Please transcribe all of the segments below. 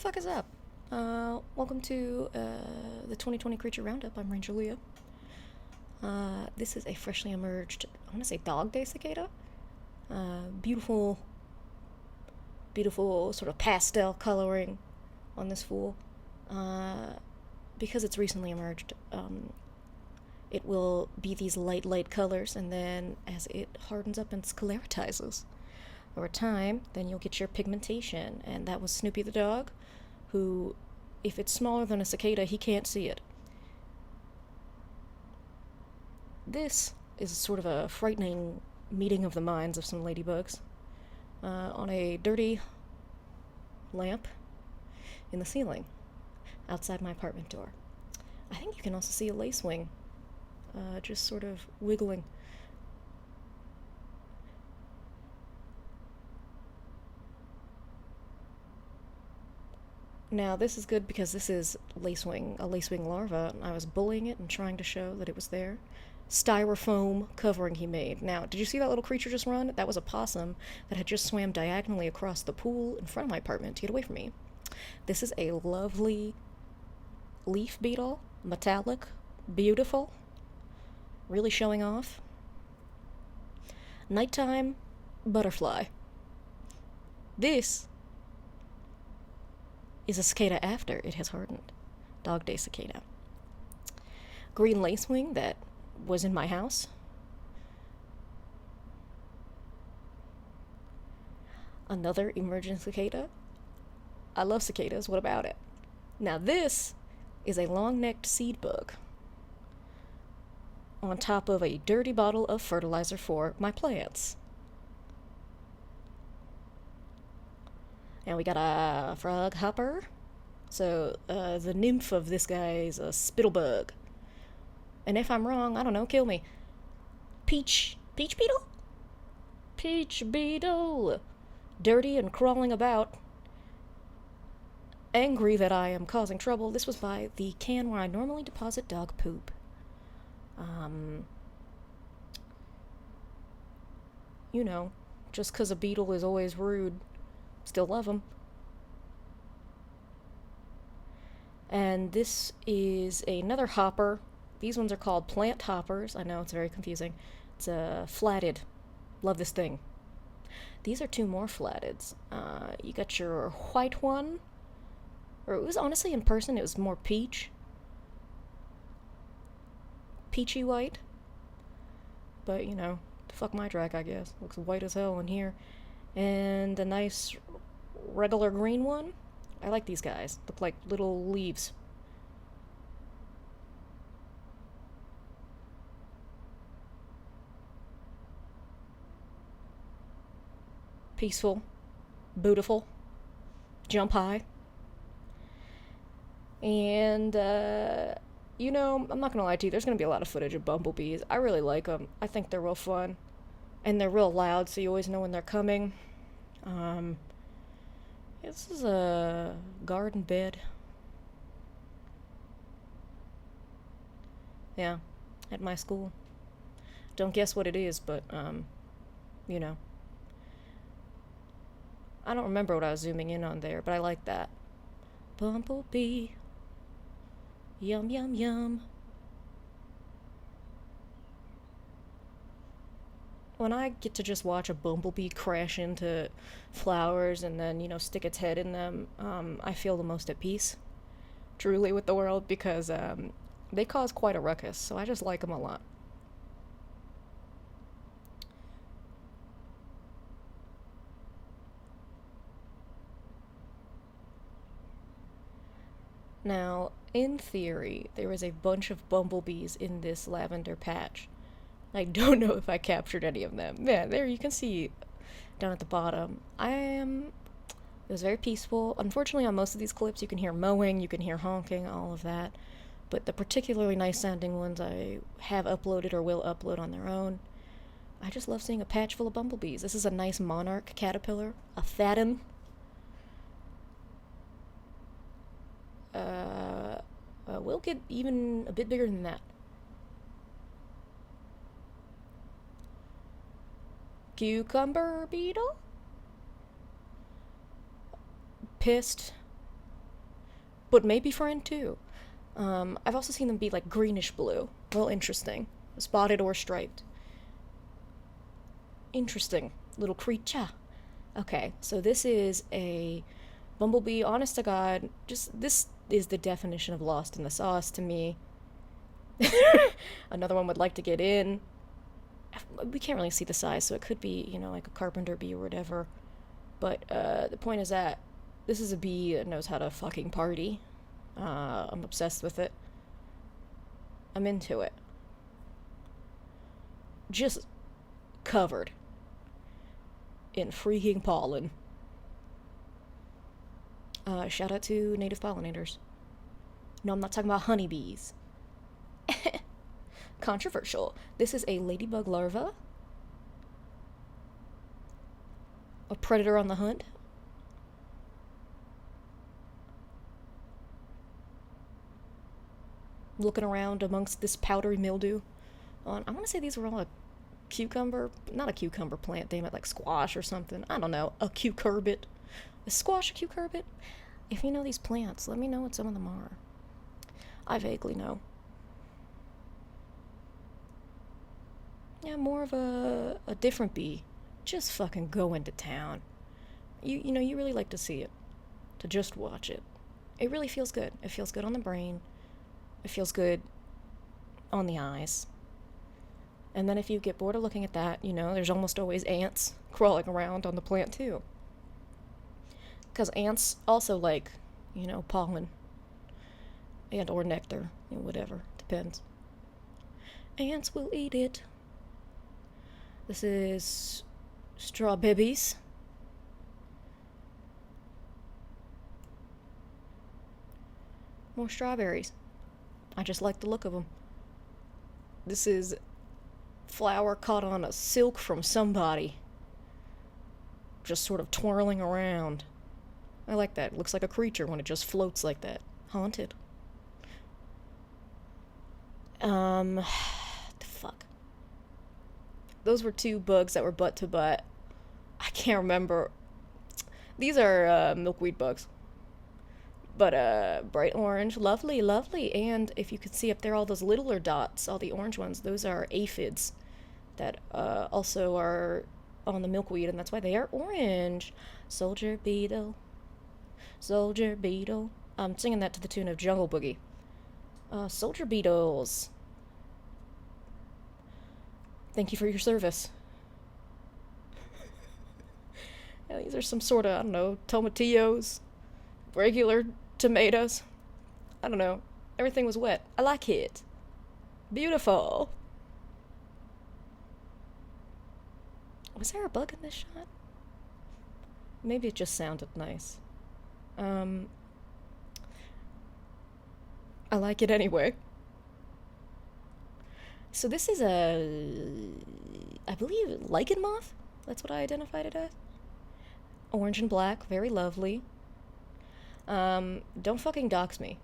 fuck is up? Welcome to the 2020 Creature Roundup. I'm Ranger Leah. This is a freshly emerged, I want to say Dog Day cicada. Beautiful, beautiful sort of pastel coloring on this fool. Because it's recently emerged, it will be these light colors, and then as it hardens up and scleratizes over time, then you'll get your pigmentation. And that was Snoopy the dog, who, if it's smaller than a cicada, he can't see it. This is sort of a frightening meeting of the minds of some ladybugs on a dirty lamp in the ceiling outside my apartment door. I think you can also see a lacewing just sort of wiggling. Now, this is good because this is a lacewing larva. I was bullying it and trying to show that it was there. Styrofoam covering he made. Now, did you see that little creature just run? That was a possum that had just swam diagonally across the pool in front of my apartment to get away from me. This is a lovely leaf beetle, metallic, beautiful, really showing off. Nighttime butterfly. This is a cicada after it has hardened. Dog Day cicada. Green lacewing that was in my house. Another emergent cicada. I love cicadas, what about it? Now this is a long-necked seed bug on top of a dirty bottle of fertilizer for my plants. And we got a frog hopper. So, the nymph of this guy is a spittlebug. And if I'm wrong, I don't know, kill me. Peach beetle? Peach beetle! Dirty and crawling about. Angry that I am causing trouble. This was by the can where I normally deposit dog poop. You know, just 'cause a beetle is always rude. Still love them. And this is another hopper. These ones are called plant hoppers. I know, it's very confusing. It's flatted. Love this thing. These are two more flatteds. You got your white one. Or it was honestly in person, it was more peach. Peachy white. But, you know, fuck my track, I guess. Looks white as hell in here. And a nice regular green one. I like these guys. Look like little leaves. Peaceful. Beautiful. Jump high. And, you know, I'm not gonna lie to you, there's gonna be a lot of footage of bumblebees. I really like them. I think they're real fun. And they're real loud, so you always know when they're coming. This is a garden bed. Yeah, at my school. Don't guess what it is, but, you know. I don't remember what I was zooming in on there, but I like that. Bumblebee. Yum, yum, yum. When I get to just watch a bumblebee crash into flowers and then, you know, stick its head in them, I feel the most at peace, truly, with the world, because they cause quite a ruckus, so I just like them a lot. Now, in theory, there is a bunch of bumblebees in this lavender patch. I don't know if I captured any of them. Yeah, there you can see down at the bottom. It was very peaceful. Unfortunately, on most of these clips, you can hear mowing, you can hear honking, all of that. But the particularly nice sounding ones I have uploaded or will upload on their own. I just love seeing a patch full of bumblebees. This is a nice monarch caterpillar, a fatten. We'll get even a bit bigger than that. Cucumber beetle? Pissed. but maybe friend too. I've also seen them be like greenish blue. Well, interesting. Spotted or striped. Interesting little creature. Okay, so this is a bumblebee, honest to God. Just, this is the definition of lost in the sauce to me. Another one would like to get in. We can't really see the size, so it could be, you know, like a carpenter bee or whatever. But the point is that this is a bee that knows how to fucking party. I'm obsessed with it. I'm into it. Just covered in freaking pollen. Shout out to native pollinators. No, I'm not talking about honeybees. Controversial. This is a ladybug larva. A predator on the hunt. Looking around amongst this powdery mildew. I want to say these were all a cucumber. Not a cucumber plant, damn it, like squash or something. I don't know. A cucurbit. Is squash a cucurbit? If you know these plants, let me know what some of them are. I vaguely know. Yeah, more of a different bee. Just fucking go into town. You know, you really like to see it. To just watch it. It really feels good. It feels good on the brain. It feels good on the eyes. And then if you get bored of looking at that, you know, there's almost always ants crawling around on the plant too. Because ants also like, you know, pollen. And or nectar. You know, whatever. Depends. Ants will eat it. This is strawberries. More strawberries. I just like the look of them. This is flower caught on a silk from somebody. Just sort of twirling around. I like that. It looks like a creature when it just floats like that. Haunted. The fuck. Those were two bugs that were butt to butt. I can't remember. These are milkweed bugs. But bright orange, lovely, lovely. And if you can see up there all those littler dots, all the orange ones, those are aphids that also are on the milkweed, and that's why they are orange. Soldier beetle. Soldier beetle. I'm singing that to the tune of Jungle Boogie. Soldier beetles. Thank you for your service. Yeah, these are some sort of, I don't know, tomatillos, regular tomatoes. I don't know. Everything was wet. I like it. Beautiful. Was there a bug in this shot? Maybe it just sounded nice. I like it anyway. So this is I believe, lichen moth? That's what I identified it as. Orange and black, very lovely. Don't fucking dox me.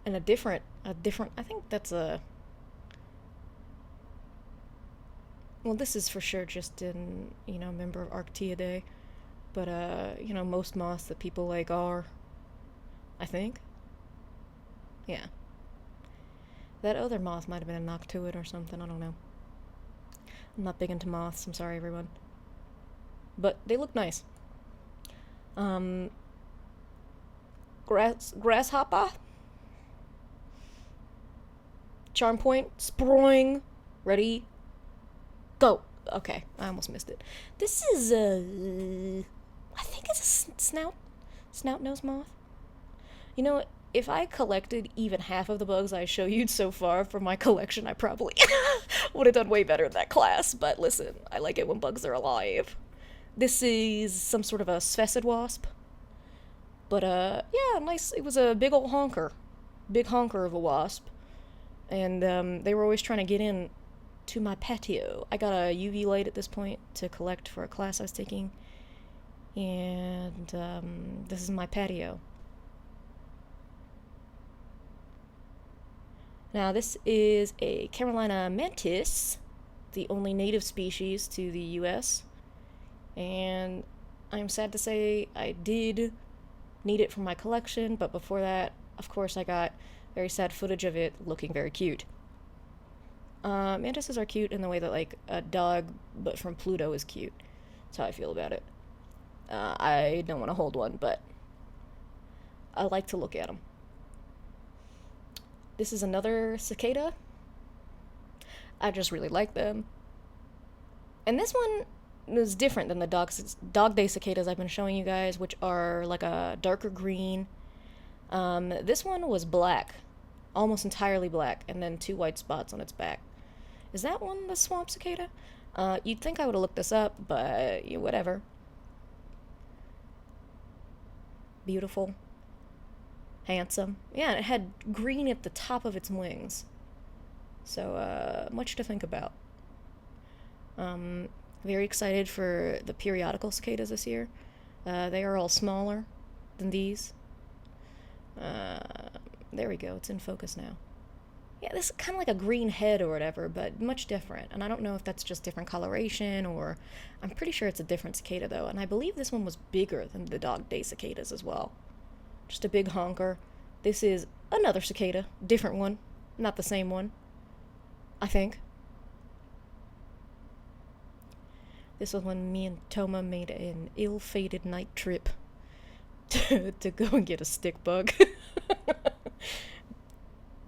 And a different, I think that's a, well, this is for sure just in, you know, member of Arctiidae. But, you know, most moths that people like are, I think. Yeah. That other moth might have been a noctuid or something, I don't know. I'm not big into moths, I'm sorry, everyone. But they look nice. Grasshopper? Charm point, sproing, ready, go. Okay, I almost missed it. This is I think it's a snout nose moth. You know, if I collected even half of the bugs I show you so far from my collection, I probably would have done way better in that class. But listen, I like it when bugs are alive. This is some sort of a sphesid wasp. But yeah, nice. It was a big old honker, of a wasp. And they were always trying to get in to my patio. I got a UV light at this point to collect for a class I was taking. And this is my patio. Now this is a Carolina mantis, the only native species to the US. And I'm sad to say I did need it for my collection, but before that, of course, I got very sad footage of it looking very cute. Mantises are cute in the way that, like, a dog, but from Pluto, is cute. That's how I feel about it. I don't want to hold one, but I like to look at them. This is another cicada. I just really like them. And this one is different than the dog day cicadas I've been showing you guys, which are like a darker green. This one was black, almost entirely black, and then 2 white spots on its back. Is that one the swamp cicada? You'd think I would have looked this up, but yeah, whatever. Beautiful. Handsome. Yeah, and it had green at the top of its wings. So, much to think about. Very excited for the periodical cicadas this year. They are all smaller than these. There we go, it's in focus now. Yeah, this is kind of like a green head or whatever, but much different. And I don't know if that's just different coloration, or I'm pretty sure it's a different cicada though. And I believe this one was bigger than the dog day cicadas as well. Just a big honker. This is another cicada, different one, not the same one, I think. This was when me and Toma made an ill-fated night trip to go and get a stick bug.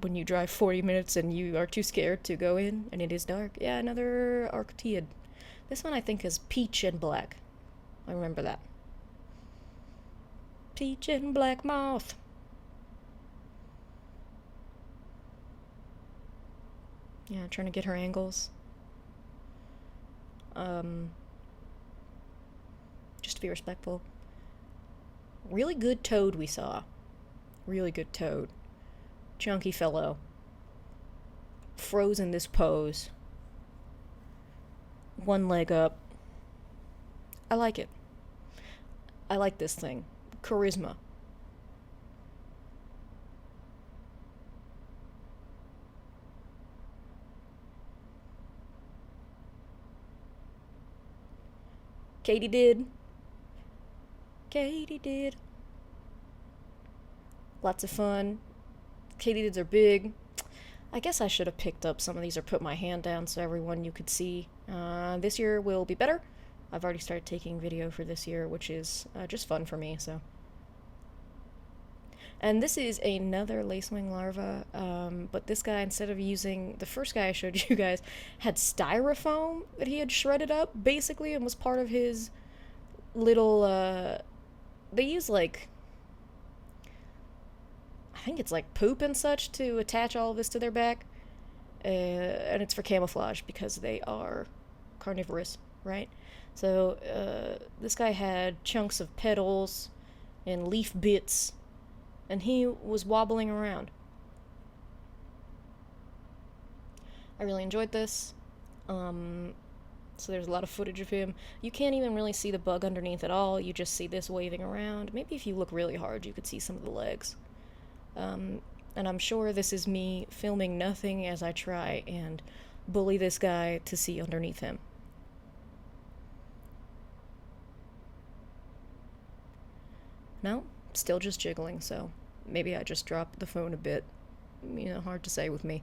When you drive 40 minutes and you are too scared to go in and it is dark. Yeah, another Arctiid. This one I think is peach and black. I remember that. Peach and black moth. Yeah, trying to get her angles. Just to be respectful. Really good toad we saw. Really good toad. Chunky fellow. Froze in this pose. One leg up. I like it. I like this thing. Charisma. Katie did. Katie did. Lots of fun. Katydids are big. I guess I should have picked up some of these or put my hand down so everyone you could see. This year will be better. I've already started taking video for this year, which is just fun for me, so. And this is another lacewing larva, but this guy, instead of using, the first guy I showed you guys, had styrofoam that he had shredded up, basically, and was part of his little, they use, like, I think it's like poop and such to attach all of this to their back, and it's for camouflage because they are carnivorous, right? So, this guy had chunks of petals and leaf bits, and he was wobbling around. I really enjoyed this. So there's a lot of footage of him. You can't even really see the bug underneath at all. You just see this waving around. Maybe if you look really hard, you could see some of the legs. And I'm sure this is me filming nothing as I try and bully this guy to see underneath him. No, still just jiggling, so maybe I just dropped the phone a bit. You know, hard to say with me.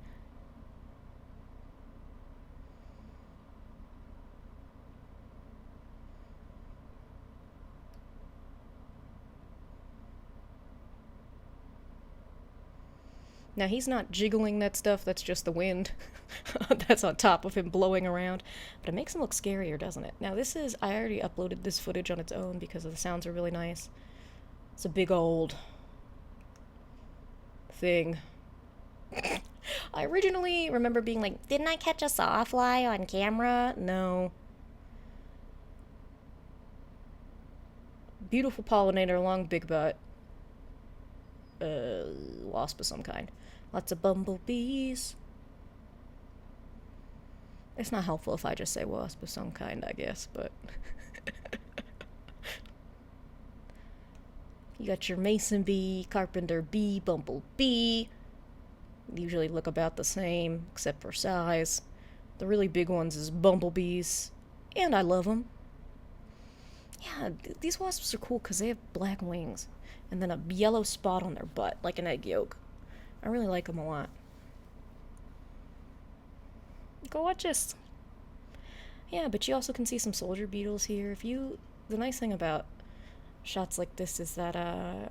Now, he's not jiggling that stuff, that's just the wind. That's on top of him blowing around. But it makes him look scarier, doesn't it? Now, this is, I already uploaded this footage on its own because the sounds are really nice. It's a big old thing. I originally remember being like, didn't I catch a sawfly on camera? No. Beautiful pollinator, long big butt. Wasp of some kind. Lots of bumblebees. It's not helpful if I just say wasp of some kind, I guess, but... You got your mason bee, carpenter bee, bumblebee. Usually look about the same, except for size. The really big ones is bumblebees, and I love them. Yeah, these wasps are cool because they have black wings and then a yellow spot on their butt, like an egg yolk. I really like them a lot. Gorgeous. Yeah, but you also can see some soldier beetles here. The nice thing about shots like this is that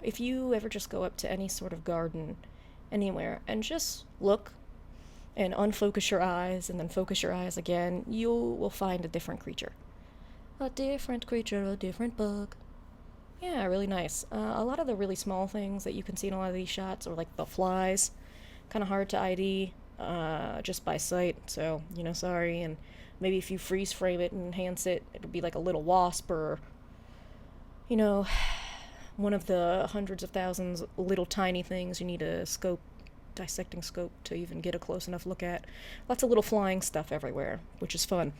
if you ever just go up to any sort of garden anywhere and just look and unfocus your eyes and then focus your eyes again, you will find a different creature. A different creature, a different bug. Yeah, really nice. A lot of the really small things that you can see in a lot of these shots are like the flies. Kind of hard to ID just by sight, so, sorry. And maybe if you freeze frame it and enhance it, it'll be like a little wasp or, you know, one of the hundreds of thousands little tiny things you need a dissecting scope to even get a close enough look at. Lots of little flying stuff everywhere, which is fun.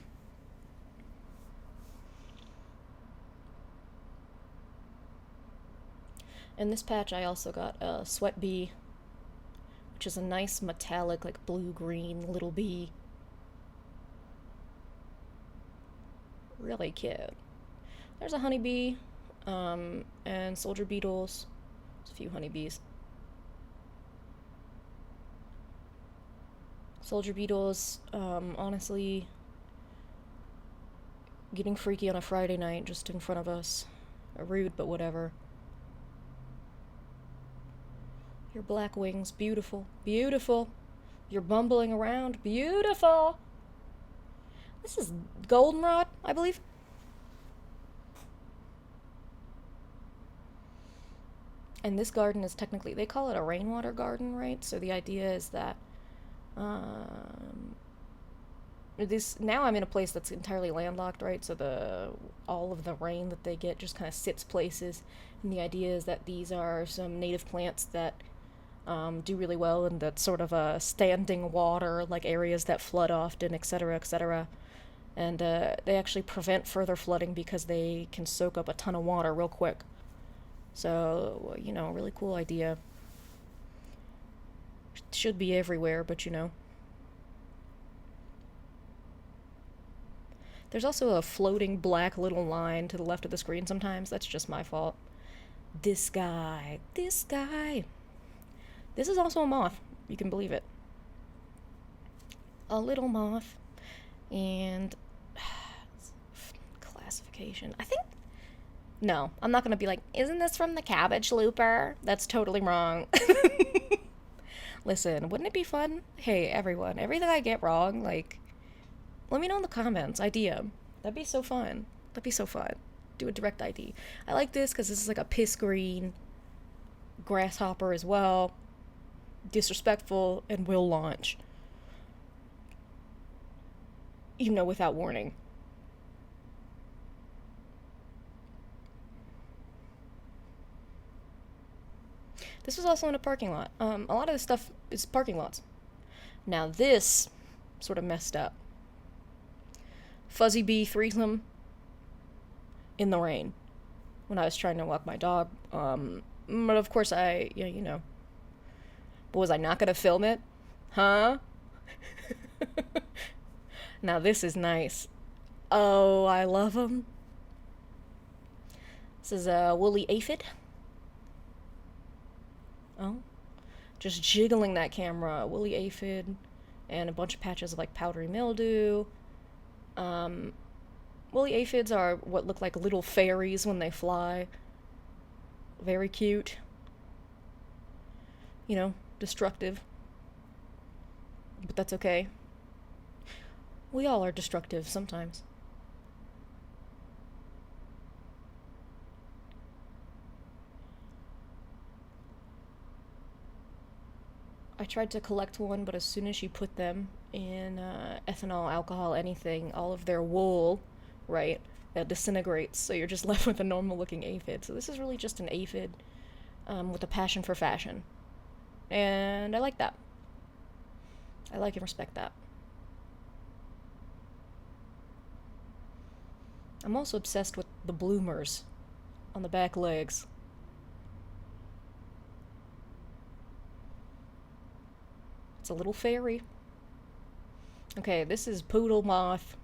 In this patch, I also got a sweat bee, which is a nice metallic, like blue-green little bee. Really cute. There's a honeybee, and soldier beetles. There's a few honeybees. Soldier beetles, honestly, getting freaky on a Friday night just in front of us. Rude, but whatever. Your black wings, beautiful, beautiful. You're bumbling around, beautiful. This is goldenrod, I believe. And this garden is technically, they call it a rainwater garden, right? So the idea is that now I'm in a place that's entirely landlocked, right? So all of the rain that they get just kind of sits places, and the idea is that these are some native plants that do really well in that sort of standing water, like areas that flood often, etc., etc. And they actually prevent further flooding because they can soak up a ton of water real quick. So, really cool idea. Should be everywhere, but There's also a floating black little line to the left of the screen sometimes. That's just my fault. This guy. This guy. This is also a moth. You can believe it. A little moth. And classification. I think... No, I'm not going to be like, isn't this from the cabbage looper? That's totally wrong. Listen, wouldn't it be fun? Hey, everyone, everything I get wrong, like, let me know in the comments. I DM. That'd be so fun. That'd be so fun. Do a direct ID. I like this because this is like a piss green grasshopper as well. Disrespectful and will launch. Without warning. This was also in a parking lot. A lot of this stuff is parking lots. Now this sort of messed up. Fuzzy bee threesome in the rain when I was trying to walk my dog. But of course But was I not gonna film it? Huh? Now this is nice. Oh, I love them. This is a woolly aphid. Oh, just jiggling that camera. Woolly aphid and a bunch of patches of like powdery mildew. Woolly aphids are what look like little fairies when they fly. Very cute. Destructive. But that's okay. We all are destructive sometimes. I tried to collect one, but as soon as you put them in ethanol, alcohol, anything, all of their wool, right, that disintegrates, so you're just left with a normal looking aphid. So this is really just an aphid with a passion for fashion. And I like that. I like and respect that. I'm also obsessed with the bloomers on the back legs. It's a little fairy. Okay, this is poodle moth.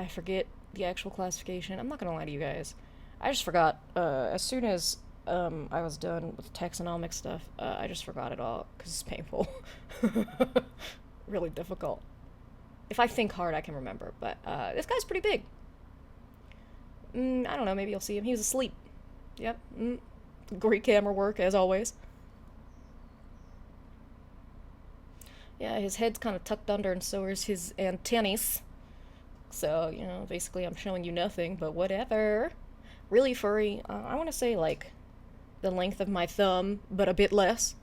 I forget the actual classification. I'm not gonna lie to you guys. I just forgot. As soon as I was done with taxonomic stuff, I just forgot it all because it's painful. Really difficult. If I think hard, I can remember. But this guy's pretty big. I don't know. Maybe you'll see him. He was asleep. Yep. Great camera work as always. Yeah, his head's kind of tucked under, and so is his antennas. So, basically I'm showing you nothing, but whatever. Really furry. I want to say, like, the length of my thumb, but a bit less.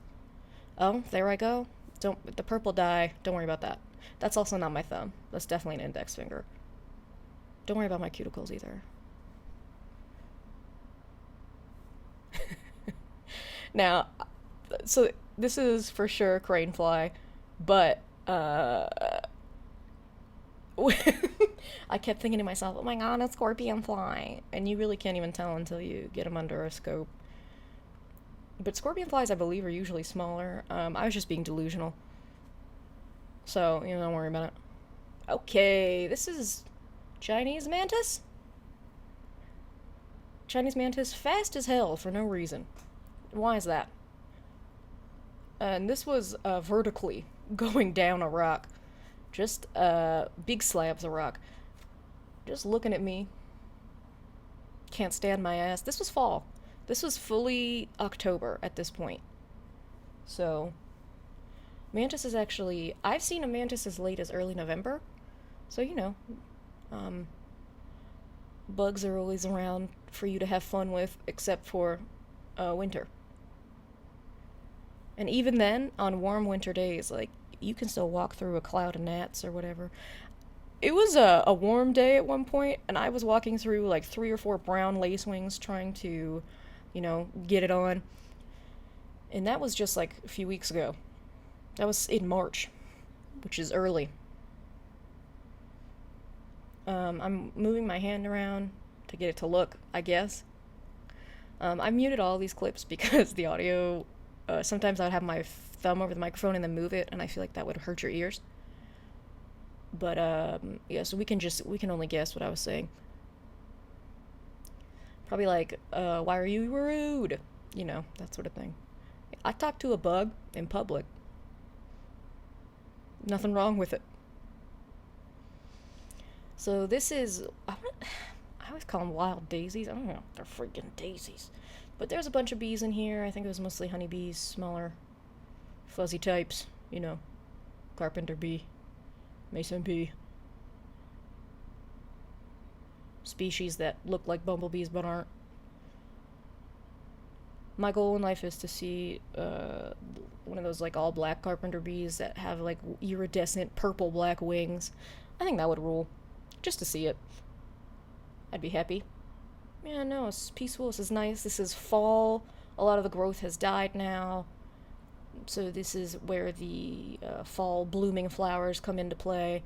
Oh, there I go. The purple dye, don't worry about that. That's also not my thumb. That's definitely an index finger. Don't worry about my cuticles either. Now, so this is for sure crane fly, but I kept thinking to myself, oh my god, a scorpion fly. And you really can't even tell until you get them under a scope. But scorpion flies, I believe, are usually smaller. I was just being delusional. So, don't worry about it. Okay, this is Chinese mantis? Chinese mantis fast as hell for no reason. Why is that? And this was vertically going down a rock. Just big slabs of rock. Just looking at me. Can't stand my ass. This was fall. This was fully October at this point. So, mantis is actually... I've seen a mantis as late as early November. So, bugs are always around for you to have fun with, except for winter. And even then, on warm winter days, like, you can still walk through a cloud of gnats or whatever. It was a warm day at one point, and I was walking through, like, 3 or 4 brown lacewings trying to, get it on. And that was just, like, a few weeks ago. That was in March, which is early. I'm moving my hand around to get it to look, I guess. I muted all these clips because the audio... sometimes I'd have my thumb over the microphone and then move it, and I feel like that would hurt your ears. But, yeah, so we can only guess what I was saying. Probably like, why are you rude? That sort of thing. I talked to a bug in public. Nothing wrong with it. So this is, I always call them wild daisies. I don't know if they're freaking daisies. But there's a bunch of bees in here. I think it was mostly honeybees, smaller, fuzzy types. Carpenter bee, mason bee. Species that look like bumblebees but aren't. My goal in life is to see one of those like all black carpenter bees that have like iridescent purple black wings. I think that would rule. Just to see it. I'd be happy. Yeah, no, it's peaceful. This is nice. This is fall. A lot of the growth has died now. So this is where the fall blooming flowers come into play.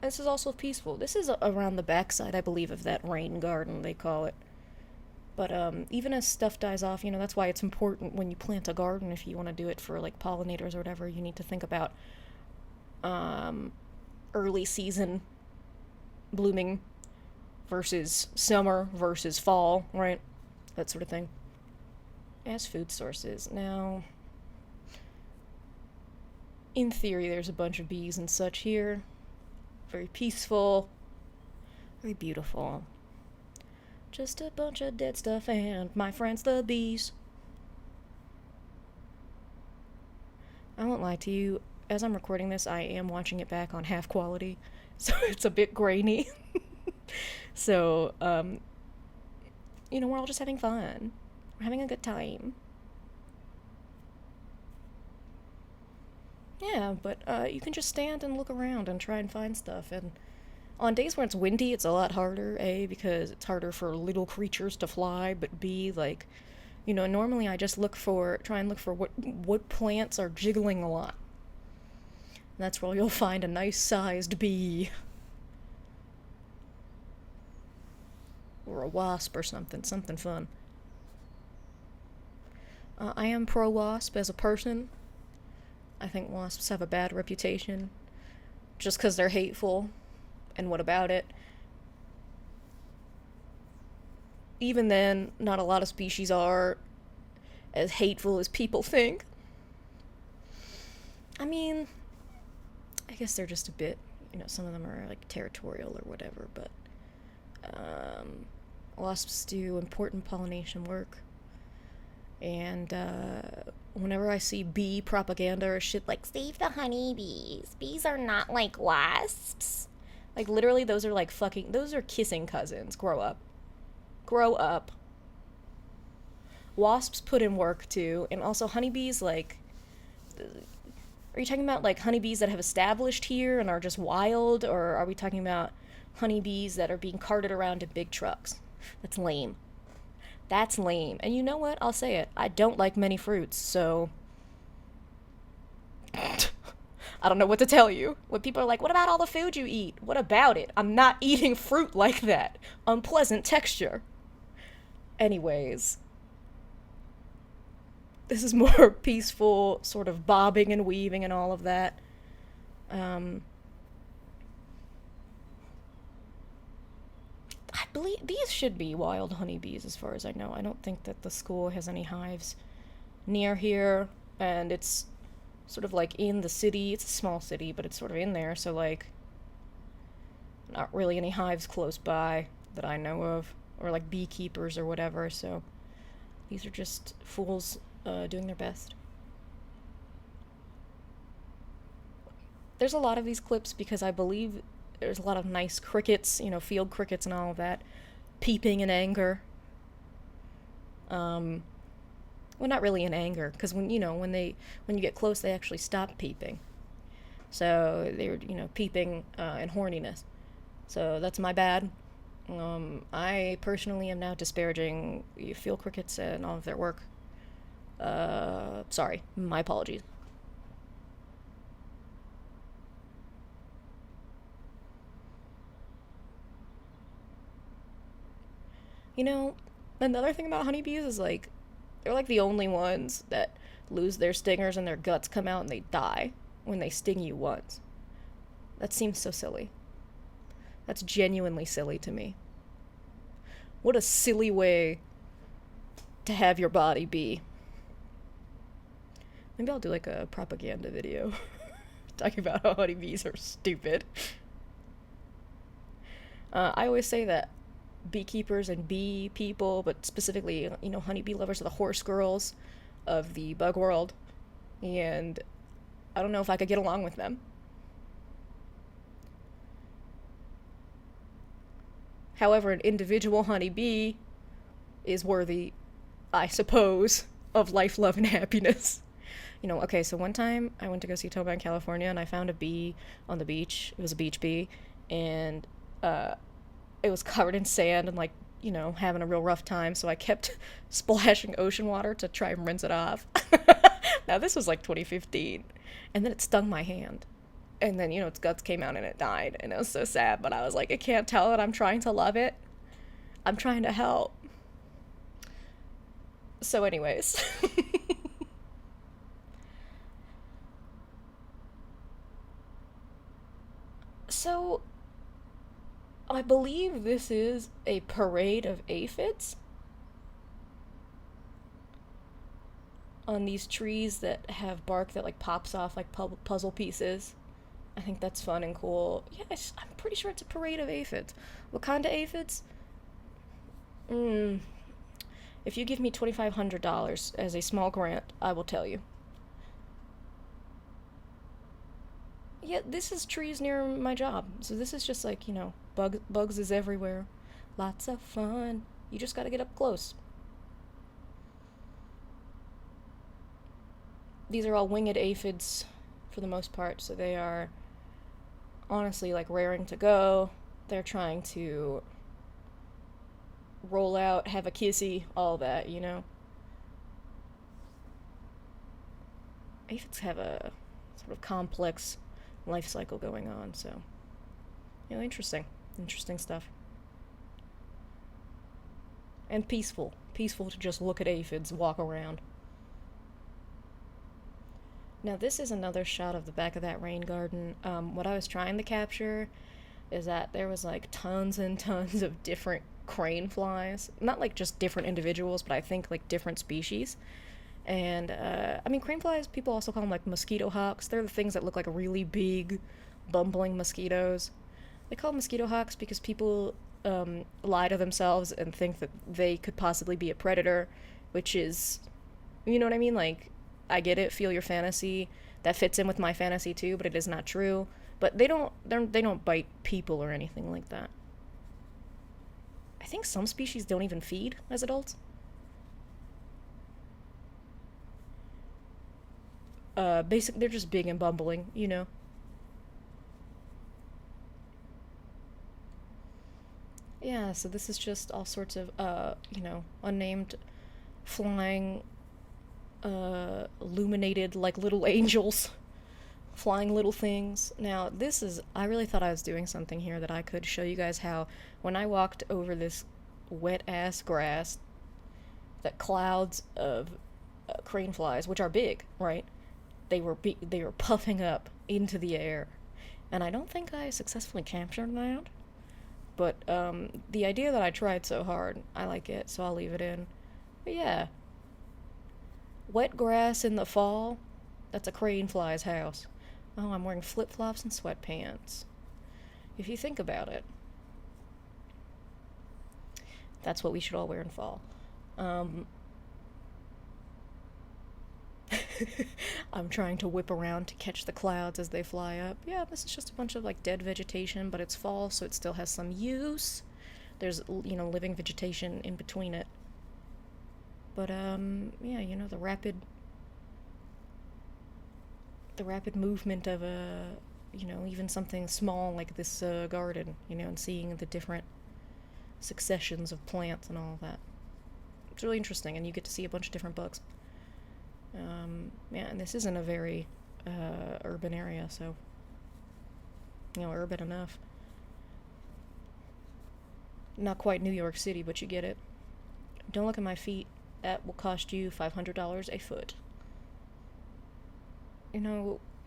This is also peaceful. This is around the backside, I believe, of that rain garden, they call it. But even as stuff dies off, that's why it's important when you plant a garden, if you want to do it for like pollinators or whatever, you need to think about early season blooming versus summer versus fall, right? That sort of thing. As food sources. Now, in theory, there's a bunch of bees and such here. Very peaceful. Very beautiful. Just a bunch of dead stuff and my friends the bees. I won't lie to you. As I'm recording this, I am watching it back on half quality. So it's a bit grainy. So, we're all just having fun. We're having a good time. Yeah, but you can just stand and look around and try and find stuff. And on days when it's windy, it's a lot harder, A, because it's harder for little creatures to fly, but B, like, normally I just try and look for what plants are jiggling a lot. And that's where you'll find a nice-sized bee. Or a wasp or something fun. I am pro-wasp as a person. I think wasps have a bad reputation just because they're hateful. And what about it? Even then, not a lot of species are as hateful as people think. I mean, I guess they're just a bit, some of them are like territorial or whatever, but wasps do important pollination work. And whenever I see bee propaganda or shit like, save the honeybees, bees are not like wasps. Like, literally, those are kissing cousins. Grow up. Grow up. Wasps put in work, too. And also, honeybees, like, are you talking about, like, honeybees that have established here and are just wild? Or are we talking about honeybees that are being carted around in big trucks? That's lame. That's lame. And you know what? I'll say it. I don't like many fruits, so I don't know what to tell you. When people are like, what about all the food you eat? What about it? I'm not eating fruit like that. Unpleasant texture. Anyways, this is more peaceful, sort of bobbing and weaving and all of that. I believe these should be wild honeybees as far as I know. I don't think that the school has any hives near here, and it's sort of like in the city. It's a small city, but it's sort of in there, so like not really any hives close by that I know of, or like beekeepers or whatever, so these are just fools doing their best. There's a lot of these clips because I believe there's a lot of nice crickets, field crickets and all of that, peeping in anger. Well, not really in anger, because when you get close, they actually stop peeping. So they were, peeping in horniness. So that's my bad. I personally am now disparaging field crickets and all of their work. Sorry, my apologies. Another thing about honeybees is like, they're like the only ones that lose their stingers and their guts come out and they die when they sting you once. That seems so silly. That's genuinely silly to me. What a silly way to have your body be. Maybe I'll do like a propaganda video talking about how honeybees are stupid. I always say that beekeepers and bee people, but specifically, honeybee lovers are the horse girls of the bug world, and I don't know if I could get along with them. However, an individual honeybee is worthy, I suppose, of life, love, and happiness. Okay, so one time I went to go see Toba in California, and I found a bee on the beach. It was a beach bee, and it was covered in sand and, like, having a real rough time, so I kept splashing ocean water to try and rinse it off. Now, this was like 2015, and then it stung my hand. And then, its guts came out and it died, and it was so sad, but I was like, it can't tell that I'm trying to love it. I'm trying to help. So anyways. So, I believe this is a parade of aphids on these trees that have bark that, like, pops off like puzzle pieces. I think that's fun and cool. Yes, I'm pretty sure it's a parade of aphids. What kind of aphids? If you give me $2,500 as a small grant, I will tell you. Yeah, this is trees near my job. So this is just like, bugs is everywhere. Lots of fun. You just gotta get up close. These are all winged aphids for the most part, so they are honestly like raring to go. They're trying to roll out, have a kissy, all that, Aphids have a sort of complex life cycle going on, so interesting stuff. And peaceful to just look at aphids walk around. Now this is another shot of the back of that rain garden. What I was trying to capture is that there was like tons and tons of different crane flies. Not like just different individuals, but I think like different species. And I mean, crane flies, people also call them like mosquito hawks. They're the things that look like really big, bumbling mosquitoes. They call them mosquito hawks because people lie to themselves and think that they could possibly be a predator, which is, you know what I mean? Like, I get it, feel your fantasy. That fits in with my fantasy too, but it is not true. But they don't bite people or anything like that. I think some species don't even feed as adults. Basically, they're just big and bumbling, you know. Yeah, so this is just all sorts of, unnamed flying, illuminated, like little angels, flying little things. Now, this is, I really thought I was doing something here that I could show you guys how, when I walked over this wet ass grass, that clouds of crane flies, which are big, right? They were puffing up into the air, and I don't think I successfully captured that. But the idea that I tried so hard, I like it, so I'll leave it in. But yeah, wet grass in the fall, that's a crane fly's house. Oh, I'm wearing flip flops and sweatpants. If you think about it, that's what we should all wear in fall. Um, I'm trying to whip around to catch the clouds as they fly up. Yeah, this is just a bunch of like dead vegetation, but it's fall, so it still has some use. There's, living vegetation in between it. But yeah, the rapid movement of even something small like this garden, and seeing the different successions of plants and all of that. It's really interesting, and you get to see a bunch of different bugs. Yeah, and this isn't a very urban area, so urban enough. Not quite New York City, but you get it. Don't look at my feet. That will cost you $500 a foot.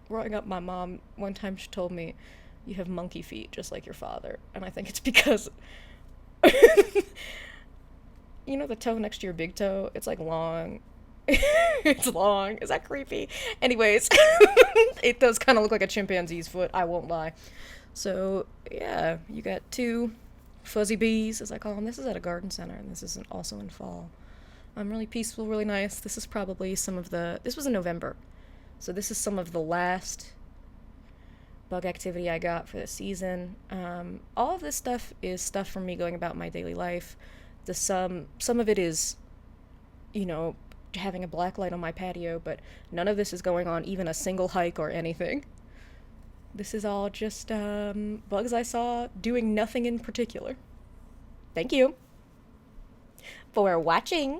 Growing up, my mom, one time she told me, you have monkey feet just like your father. And I think it's because, the toe next to your big toe? It's like long. It's long. Is that creepy? Anyways, it does kind of look like a chimpanzee's foot, I won't lie. So, yeah, you got two fuzzy bees, as I call them. This is at a garden center, and this is also in fall. Really peaceful, really nice. This is probably this was in November. So this is some of the last bug activity I got for the season. All of this stuff is stuff from me going about my daily life. Some of it is, having a black light on my patio, but none of this is going on even a single hike or anything. This is all just bugs I saw doing nothing in particular. Thank you for watching.